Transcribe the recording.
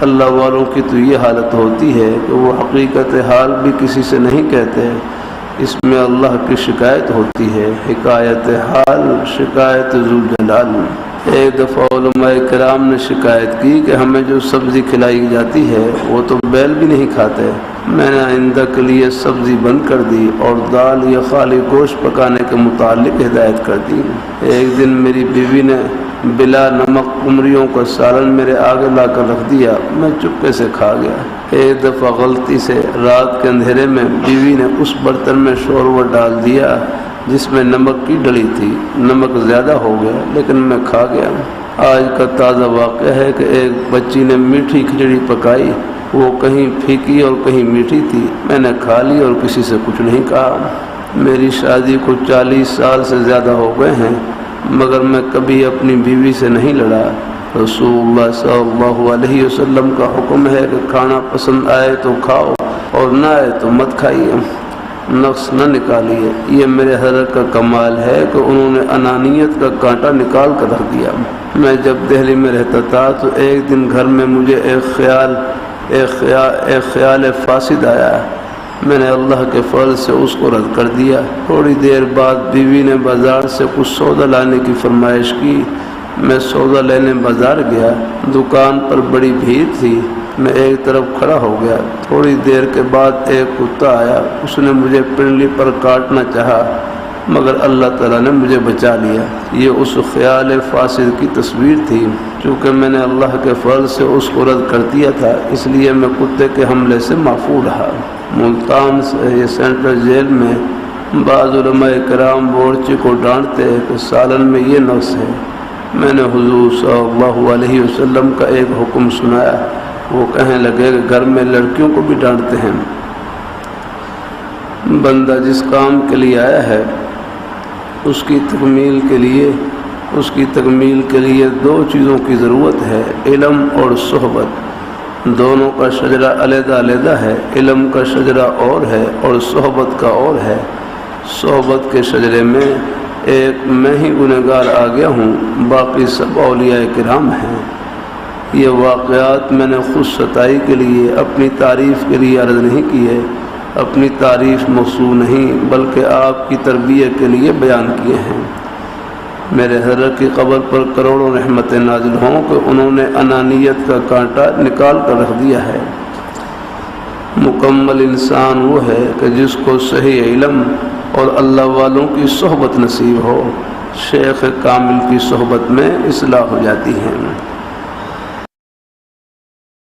اللہ والوں کی تو یہ حالت ہوتی ہے کہ وہ حقیقت حال بھی کسی سے نہیں کہتے، اس میں اللہ کی شکایت ہوتی ہے، حکایت حال، شکایت ذوالجلال۔ ایک دفعہ علماء کرام نے شکایت کی کہ ہمیں جو سبزی کھلائی جاتی ہے وہ تو بیل بھی نہیں کھاتے۔ میں نے آئندہ کے لیے سبزی بند کر دی اور دال یا خالی گوشت پکانے کے متعلق ہدایت کر دی۔ ایک دن میری بیوی نے بلا نمک قمریوں کا سالن میرے آگے لا کر رکھ دیا، میں چپکے سے کھا گیا۔ ایک دفعہ غلطی سے رات کے اندھیرے میں بیوی نے اس برتن میں شوربہ ڈال دیا جس میں نمک کی ڈلی تھی، نمک زیادہ ہو گیا لیکن میں کھا گیا۔ آج کا تازہ واقعہ ہے کہ ایک بچی نے میٹھی کھچڑی پکائی، وہ کہیں پھیکی اور کہیں میٹھی تھی، میں نے کھا لی اور کسی سے کچھ نہیں کہا۔ میری شادی کو 40 سال سے زیادہ ہو گئے ہیں مگر میں کبھی اپنی بیوی سے نہیں لڑا۔ رسول اللہ صلی اللہ علیہ وسلم کا حکم ہے کہ کھانا پسند آئے تو کھاؤ اور نہ آئے تو مت کھائیے، نقص نہ نکالیے۔ یہ میرے حضرت کا کمال ہے کہ انہوں نے انانیت کا کانٹا نکال کر رکھ دیا۔ میں جب دہلی میں رہتا تھا تو ایک دن گھر میں مجھے ایک خیال فاسد آیا، میں نے اللہ کے فضل سے اس کو رد کر دیا۔ تھوڑی دیر بعد بیوی نے بازار سے کچھ سودا لانے کی فرمائش کی، میں سودا لینے بازار گیا، دکان پر بڑی بھیڑ تھی، میں ایک طرف کھڑا ہو گیا۔ تھوڑی دیر کے بعد ایک کتا آیا، اس نے مجھے پنڈلی پر کاٹنا چاہا مگر اللہ تعالیٰ نے مجھے بچا لیا۔ یہ اس خیال فاسد کی تصویر تھی، چونکہ میں نے اللہ کے فضل سے اس کو رد کر دیا تھا اس لیے میں کتے کے حملے سے محفوظ رہا۔ ملتان سے یہ سینٹرل جیل میں بعض علماء کرام بورچی کو ڈانٹتے ہیں کہ سالن میں یہ نقص ہے۔ میں نے حضور صلی اللہ علیہ وسلم کا ایک حکم سنایا، وہ کہنے لگے کہ گھر میں لڑکیوں کو بھی ڈانٹتے ہیں۔ بندہ جس کام کے لیے آیا ہے اس کی تکمیل کے لیے 2 چیزوں کی ضرورت ہے، علم اور صحبت۔ دونوں کا شجرہ علیحدہ علیحدہ ہے، علم کا شجرہ اور ہے اور صحبت کا اور ہے۔ صحبت کے شجرے میں ایک میں ہی گنہگار آ گیا ہوں، باقی سب اولیاء کرام ہیں۔ یہ واقعات میں نے خود ستائی کے لیے، اپنی تعریف کے لیے عرض نہیں کیے، اپنی تعریف مقصود نہیں بلکہ آپ کی تربیت کے لیے بیان کیے ہیں۔ میرے حضرت کی قبر پر کروڑوں رحمتیں نازل ہوں کہ انہوں نے انانیت کا کانٹا نکال کر رکھ دیا ہے۔ مکمل انسان وہ ہے کہ جس کو صحیح علم اور اللہ والوں کی صحبت نصیب ہو، شیخ کامل کی صحبت میں اصلاح ہو جاتی ہے۔